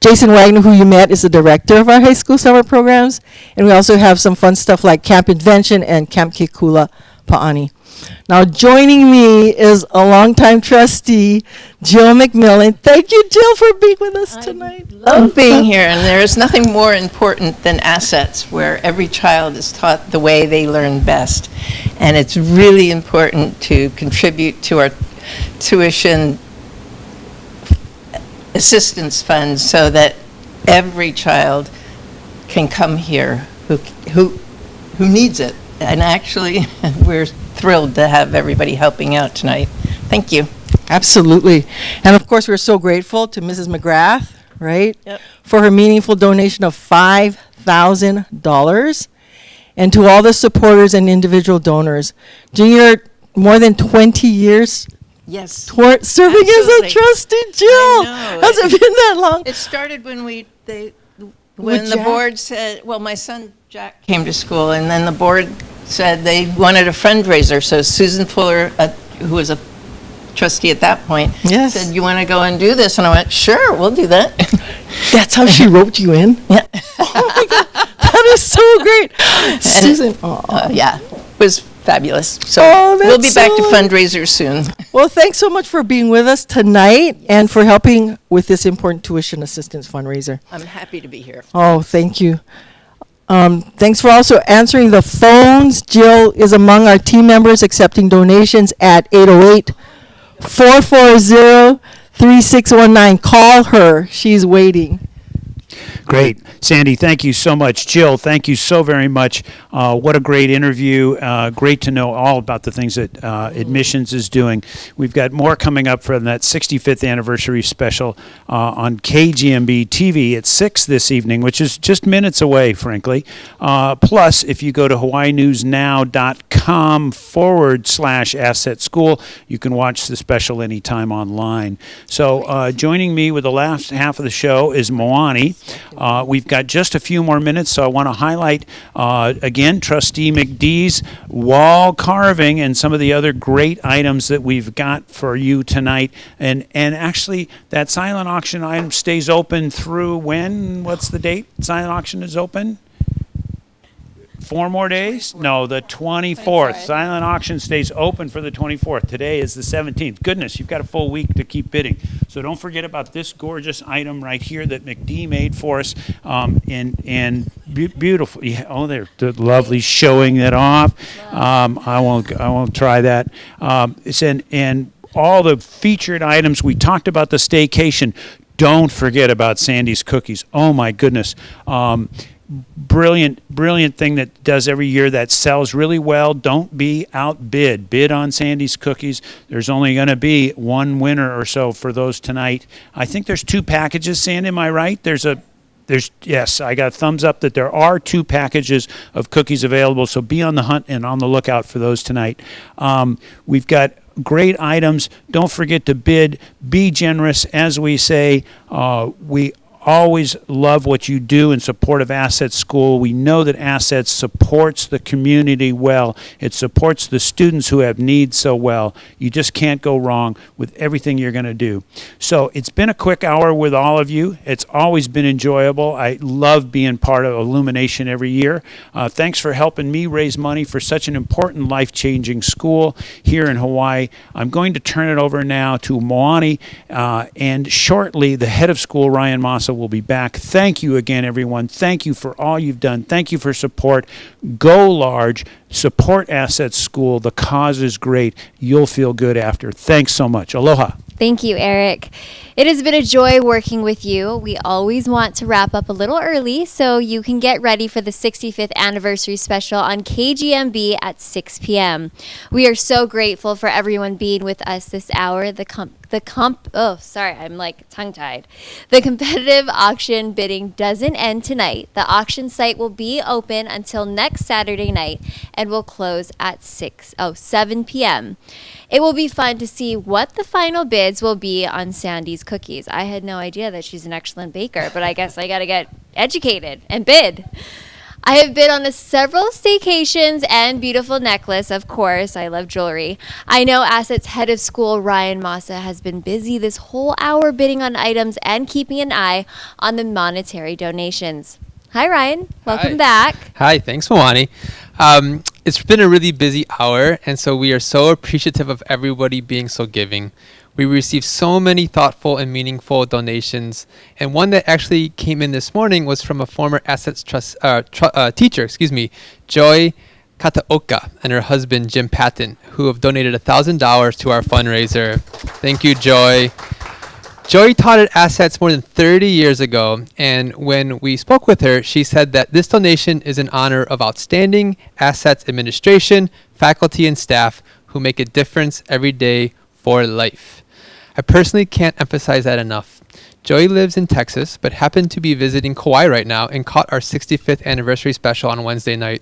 Jason Wagner, who you met, is the director of our high school summer programs. And we also have some fun stuff like Camp Invention and Camp Kekula Pa'ani. Now, joining me is a longtime trustee, Jill MacMillan. Thank you, Jill, for being with us tonight. Love being here, and there is nothing more important than assets, where every child is taught the way they learn best. And it's really important to contribute to our tuition assistance fund so that every child can come here who needs it. And actually, we're thrilled to have everybody helping out tonight. Thank you. Absolutely. And of course, we're so grateful to Mrs. McGrath, right, Yep. for her meaningful donation of $5,000, and to all the supporters and individual donors. Junior, more than 20 years Yes. serving Absolutely. as a trustee, Jill. I know. Has it been that long? It started when when With the Jack? board said, well, my son Jack came to school, and then the board said they wanted a fundraiser. So Susan Fuller, who was a trustee at that point, Yes. said, "You want to go and do this?" And I went, "Sure, we'll do that." That's how she roped you in? Yeah. Oh my God, that is so great. Susan, Yeah, it was fabulous. So Oh, we'll be that's back to so- fundraisers soon. Well, thanks so much for being with us tonight and for helping with this important tuition assistance fundraiser. I'm happy to be here. Oh, thank you. Thanks for also answering the phones. Jill is among our team members accepting donations at 808-440-3619. Call her. She's waiting. Great. Sandi, thank you so much. Jill, thank you so very much. What a great interview. Great to know all about the things that Admissions is doing. We've got more coming up from that 65th anniversary special on KGMB TV at 6 this evening, which is just minutes away, frankly. Plus, if you go to hawaiinewsnow.com/asset school, you can watch the special anytime online. So joining me with the last half of the show is Moani. We've got just a few more minutes, so I want to highlight, again, Trustee McDee's wall carving and some of the other great items that we've got for you tonight. And actually, that silent auction item stays open through when? What's the date? Silent auction is open? 4 more days? No, the 24th. Silent auction stays open for the 24th. Today is the 17th. Goodness, you've got a full week to keep bidding. So don't forget about this gorgeous item right here that McDee made for us. Beautiful. Yeah, oh, they're lovely showing it off. I won't try that. And all the featured items. We talked about the staycation. Don't forget about Sandi's cookies. Oh my goodness. Brilliant thing that does every year that sells really well. Don't be outbid. Bid on Sandi's cookies. There's only going to be one winner or so for those tonight. I think there's 2 packages, Sandy, am I right? Yes, I got a thumbs up that there are 2 packages of cookies available, so be on the hunt and on the lookout for those tonight. We've got great items. Don't forget to bid. Be generous. As we say, we always love what you do in support of Asset School. We know that Assets supports the community well. It supports the students who have needs so well. You just can't go wrong with everything you're going to do. So it's been a quick hour with all of you. It's always been enjoyable. I love being part of Illumination every year. Thanks for helping me raise money for such an important life-changing school here in Hawaii. I'm going to turn it over now to Moani, and shortly the head of school, Ryan Masa, will be back. Thank you again, everyone. Thank you for all you've done. Thank you for support. Go large. Support Asset School. The cause is great. You'll feel good after. Thanks so much. Aloha. Thank you, Eric. It has been a joy working with you. We always want to wrap up a little early so you can get ready for the 65th anniversary special on KGMB at 6 p.m. We are so grateful for everyone being with us this hour. The competitive auction bidding doesn't end tonight. The auction site will be open until next Saturday night and will close at 7 p.m. It will be fun to see what the final bids will be on Sandi's cookies. I had no idea that she's an excellent baker, but I guess I got to get educated and bid. I have bid on several staycations and beautiful necklace, of course. I love jewelry. I know Asset's head of school, Ryan Masa, has been busy this whole hour bidding on items and keeping an eye on the monetary donations. Hi, Ryan. Welcome back. Hi. Thanks, Moani. It's been a really busy hour, and so we are so appreciative of everybody being so giving. We received so many thoughtful and meaningful donations, and one that actually came in this morning was from a former Assets teacher, Joy Kataoka, and her husband, Jim Patton, who have donated $1,000 to our fundraiser. Thank you, Joy. Joy taught at Assets more than 30 years ago, and when we spoke with her, she said that this donation is in honor of outstanding Assets administration, faculty, and staff who make a difference every day for life. I personally can't emphasize that enough. Joy lives in Texas, but happened to be visiting Kauai right now and caught our 65th anniversary special on Wednesday night.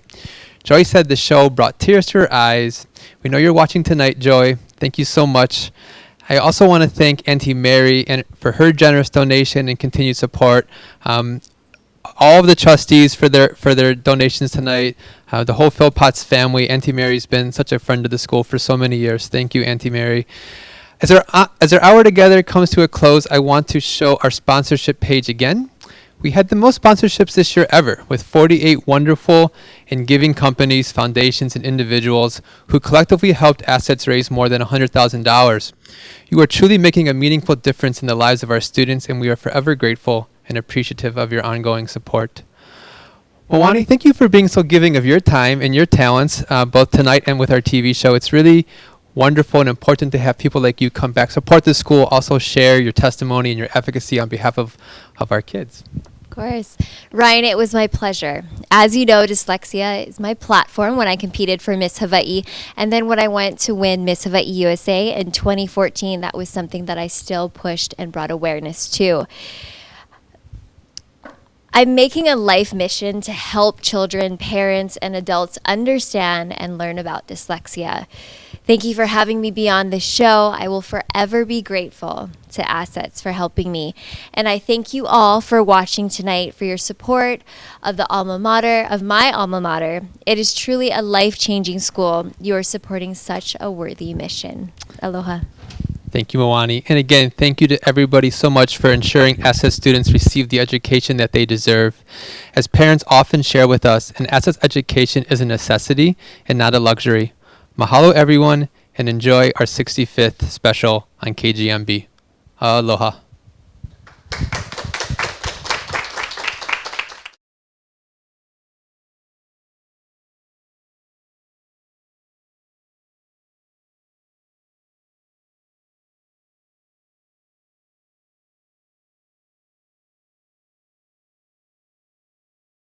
Joy said the show brought tears to her eyes. We know you're watching tonight, Joy. Thank you so much. I also want to thank Auntie Mary for her generous donation and continued support. All of the trustees for their donations tonight. The whole Philpotts family. Auntie Mary's been such a friend of the school for so many years. Thank you, Auntie Mary. As our hour together comes to a close, I want to show our sponsorship page again. We had the most sponsorships this year ever, with 48 wonderful and giving companies, foundations, and individuals who collectively helped Assets raise more than $100,000. You are truly making a meaningful difference in the lives of our students, and we are forever grateful and appreciative of your ongoing support. Moani, thank you for being so giving of your time and your talents, both tonight and with our TV show. It's really wonderful and important to have people like you come back, support the school, also share your testimony and your efficacy on behalf of our kids. course. Ryan, it was my pleasure. As you know, dyslexia is my platform when I competed for Miss Hawaii. And then when I went to win Miss Hawaii USA in 2014, that was something that I still pushed and brought awareness to. I'm making a life mission to help children, parents, and adults understand and learn about dyslexia. Thank you for having me be on this show. I will forever be grateful to Assets for helping me. And I thank you all for watching tonight, for your support of the alma mater, of my alma mater. It is truly a life-changing school. You are supporting such a worthy mission. Aloha. Thank you, Moani. And again, thank you to everybody so much for ensuring Assets students receive the education that they deserve. As parents often share with us, an Assets education is a necessity and not a luxury. Mahalo, everyone, and enjoy our 65th special on KGMB. Aloha.